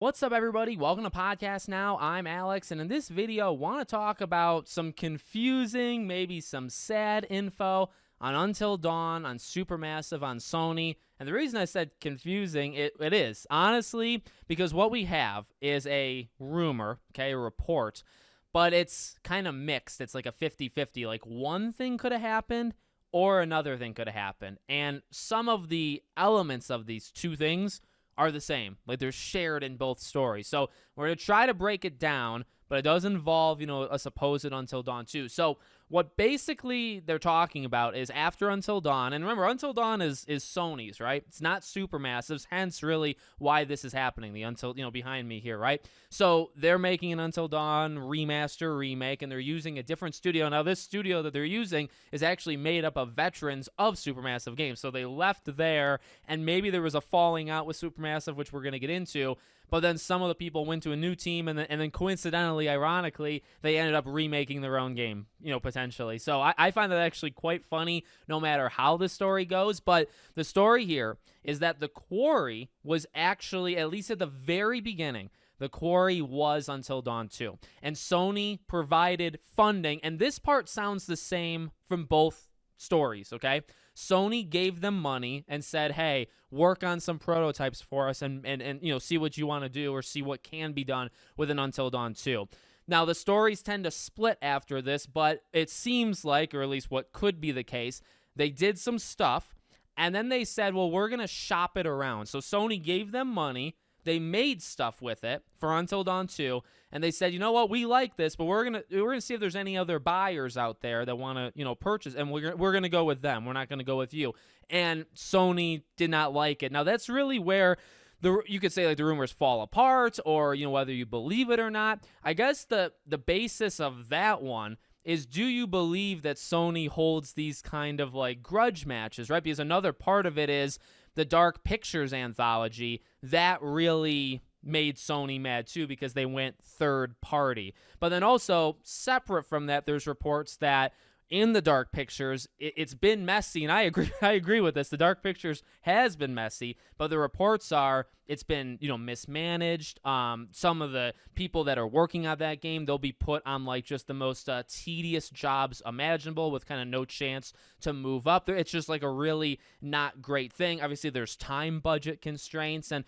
What's up, everybody? Welcome to Podcast Now. I'm Alex, and in this video, I want to talk about some confusing, maybe some sad info on Until Dawn, on Supermassive, on Sony. And the reason I said confusing, it is, honestly, because what we have is a rumor, okay, a report, but it's kind of mixed. It's like a 50-50. Like, one thing could have happened, or another thing could have happened. And some of the elements of these two things are the same. Like, they're shared in both stories. So we're going to try to break it down, but it does involve, a supposed Until Dawn 2. So what basically they're talking about is after Until Dawn, and remember, Until Dawn is Sony's, right? It's not Supermassive's, hence really why this is happening, the Until, behind me here, right? So they're making an Until Dawn remaster, remake, and they're using a different studio. Now, this studio that they're using is actually made up of veterans of Supermassive games. So they left there, and maybe there was a falling out with Supermassive, which we're going to get into, but then some of the people went to a new team, and then coincidentally, ironically, they ended up remaking their own game, potentially. So I find that actually quite funny, no matter how the story goes. But the story here is that the Quarry was actually, at least at the very beginning, the Quarry was Until Dawn 2. And Sony provided funding, and this part sounds the same from both stories, okay? Sony gave them money and said, hey, work on some prototypes for us and see what you want to do or see what can be done with an Until Dawn 2. Now, the stories tend to split after this, but it seems like, or at least what could be the case, they did some stuff, and then they said, well, we're going to shop it around. So Sony gave them money. They made stuff with it for Until Dawn 2, and they said, you know what, we like this, but we're gonna see if there's any other buyers out there that want to purchase, and we're gonna go with them. We're not gonna go with you. And Sony did not like it. Now that's really where you could say like the rumors fall apart, or whether you believe it or not. I guess the basis of that one is, do you believe that Sony holds these kind of like grudge matches, right? Because another part of it is the Dark Pictures anthology that really made Sony mad too, because they went third party. But then also, separate from that, there's reports that in the Dark Pictures, it's been messy, and I agree with this. The Dark Pictures has been messy, but the reports are it's been, mismanaged. Some of the people that are working on that game, they'll be put on like just the most tedious jobs imaginable with kind of no chance to move up. It's just like a really not great thing. Obviously, there's time budget constraints, and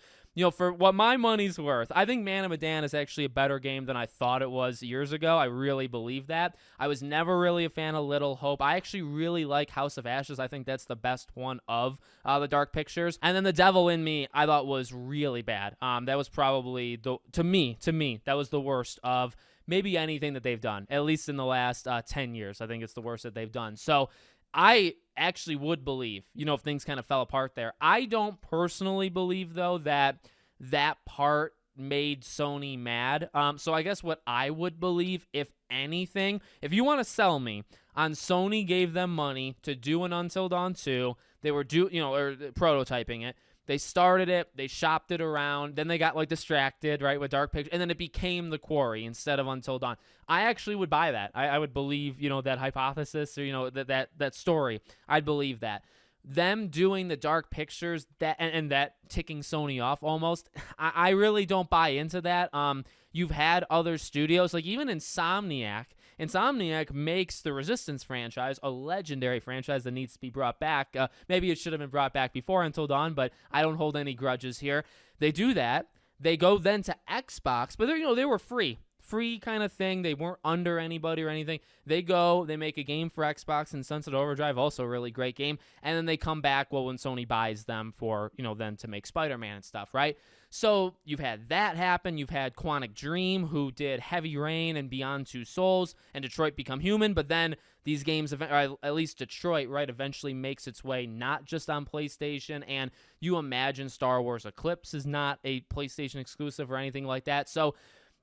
for what my money's worth, I think Man of Medan is actually a better game than I thought it was years ago. I really believe that. I was never really a fan of Little Hope. I actually really like House of Ashes. I think that's the best one of the Dark Pictures. And then The Devil in Me, I thought was really bad. That was probably, to me, that was the worst of maybe anything that they've done, at least in the last 10 years. I think it's the worst that they've done. So I actually would believe, if things kind of fell apart there. I don't personally believe, though, that part made Sony mad. So I guess what I would believe, if anything, if you want to sell me on Sony gave them money to do an Until Dawn 2, they were or prototyping it. They started it, they shopped it around, then they got like distracted, right, with Dark Pictures, and then it became the Quarry instead of Until Dawn. I actually would buy that. I would believe, that hypothesis, or that story. I'd believe that. Them doing the Dark Pictures and that ticking Sony off almost, I really don't buy into that. You've had other studios, like even Insomniac. Insomniac makes the Resistance franchise a legendary franchise that needs to be brought back. Maybe it should have been brought back before Until Dawn, but I don't hold any grudges here. They do that. They go then to Xbox, but they were free kind of thing. They weren't under anybody or anything. They go, they make a game for Xbox, and Sunset Overdrive, also a really great game, and then they come back, when Sony buys them for, then to make Spider-Man and stuff, right? So you've had that happen. You've had Quantic Dream, who did Heavy Rain and Beyond Two Souls, and Detroit Become Human, but then these games, or at least Detroit, right, eventually makes its way not just on PlayStation, and you imagine Star Wars Eclipse is not a PlayStation exclusive or anything like that. So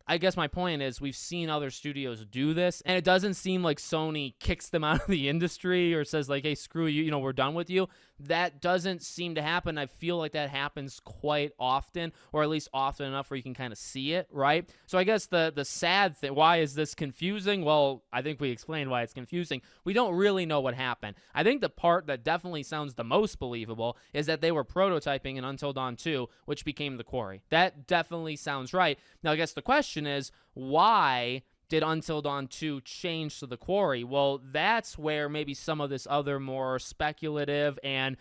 I guess my point is we've seen other studios do this, and it doesn't seem like Sony kicks them out of the industry or says like, hey, screw you, we're done with you. That doesn't seem to happen. I feel like that happens quite often, or at least often enough where you can kind of see it, right? So I guess the sad thing, why is this confusing? Well, I think we explained why it's confusing. We don't really know what happened. I think the part that definitely sounds the most believable is that they were prototyping in Until Dawn 2, which became the Quarry. That definitely sounds right. Now, I guess the question is, why did Until Dawn 2 change to the Quarry? Well, that's where maybe some of this other more speculative and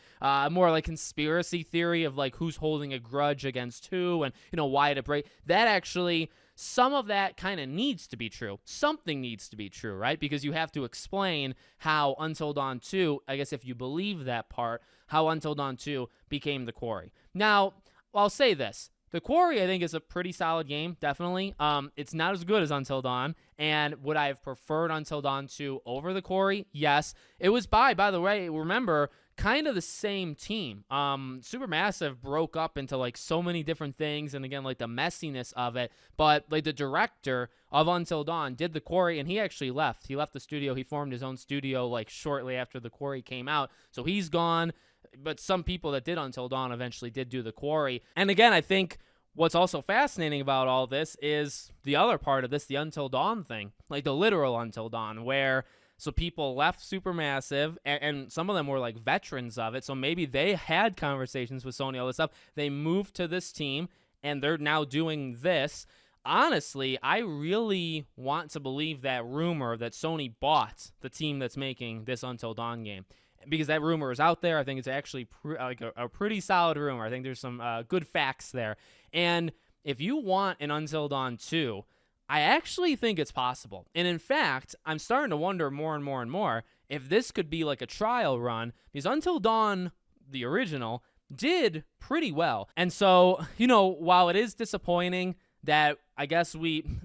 more like conspiracy theory of like who's holding a grudge against who and, why did it break? That actually, some of that kind of needs to be true. Something needs to be true, right? Because you have to explain how Until Dawn 2, I guess if you believe that part, how Until Dawn 2 became the Quarry. Now, I'll say this. The Quarry, I think, is a pretty solid game, definitely. It's not as good as Until Dawn, and would I have preferred Until Dawn 2 over the Quarry? Yes. It was by the way, remember, kind of the same team. Supermassive broke up into, like, so many different things, and again, like, the messiness of it, but, like, the director of Until Dawn did the Quarry, and he actually left. He left the studio. He formed his own studio, like, shortly after the Quarry came out, so he's gone. But some people that did Until Dawn eventually did do the Quarry. And again, I think what's also fascinating about all this is the other part of this, the Until Dawn thing, like the literal Until Dawn, where so people left Supermassive, and some of them were like veterans of it. So maybe they had conversations with Sony, all this stuff. They moved to this team, and they're now doing this. Honestly, I really want to believe that rumor that Sony bought the team that's making this Until Dawn game. Because that rumor is out there. I think it's actually a pretty solid rumor. I think there's some good facts there. And if you want an Until Dawn 2, I actually think it's possible. And in fact, I'm starting to wonder more and more and more if this could be like a trial run. Because Until Dawn, the original, did pretty well. And so, while it is disappointing that I guess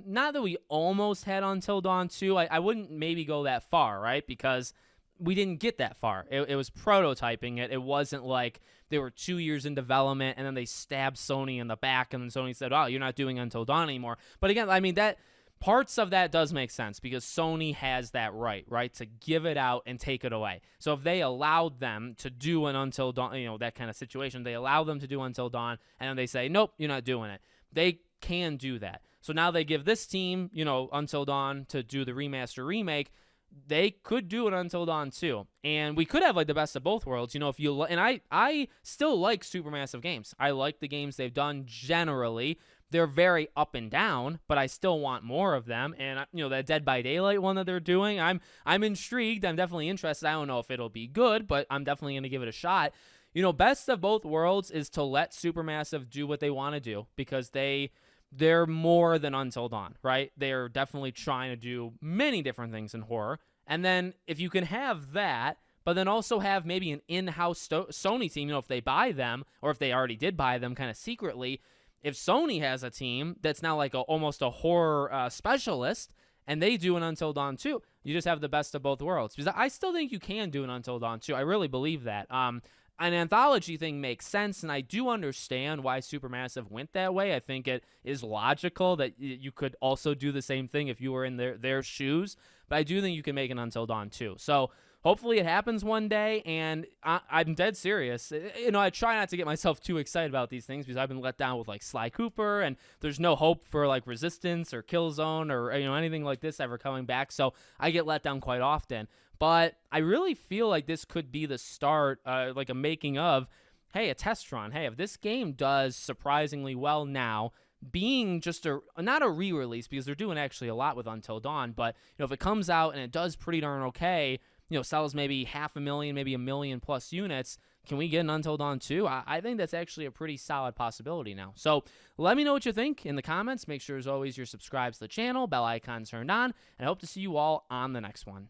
not that we almost had Until Dawn 2, I wouldn't maybe go that far, right? Because we didn't get that far. It was prototyping it. It wasn't like they were 2 years in development and then they stabbed Sony in the back and then Sony said, oh, you're not doing Until Dawn anymore. But again, I mean, that parts of that does make sense because Sony has that right, to give it out and take it away. So if they allowed them to do an Until Dawn, that kind of situation, they allow them to do Until Dawn and then they say, nope, you're not doing it. They can do that. So now they give this team, Until Dawn to do the remaster remake. They could do it Until Dawn 2, and we could have like the best of both worlds. If you and I still like Supermassive games. I like the games they've done generally. They're very up and down, but I still want more of them. And that Dead by Daylight one that they're doing, I'm intrigued. I'm definitely interested. I don't know if it'll be good, but I'm definitely going to give it a shot. Best of both worlds is to let Supermassive do what they want to do because they're more than Until Dawn, right? They're definitely trying to do many different things in horror. And then if you can have that, but then also have maybe an in-house Sony team, if they buy them, or if they already did buy them kind of secretly, if Sony has a team that's now like almost a horror specialist, and they do an Until Dawn 2, you just have the best of both worlds. Because I still think you can do an Until Dawn 2. I really believe that. An anthology thing makes sense, and I do understand why Supermassive went that way. I think it is logical that you could also do the same thing if you were in their shoes, but I do think you can make an Until Dawn 2. So hopefully it happens one day, and I'm dead serious. I try not to get myself too excited about these things because I've been let down with like Sly Cooper, and there's no hope for like Resistance or Killzone or anything like this ever coming back, so I get let down quite often. But I really feel like this could be the start, like a making of, hey, a test run. Hey, if this game does surprisingly well now, being just not a re-release, because they're doing actually a lot with Until Dawn, but if it comes out and it does pretty darn okay, sells maybe 500,000, maybe 1 million plus units, can we get an Until Dawn 2? I think that's actually a pretty solid possibility now. So let me know what you think in the comments. Make sure, as always, you're subscribed to the channel, bell icon turned on, and I hope to see you all on the next one.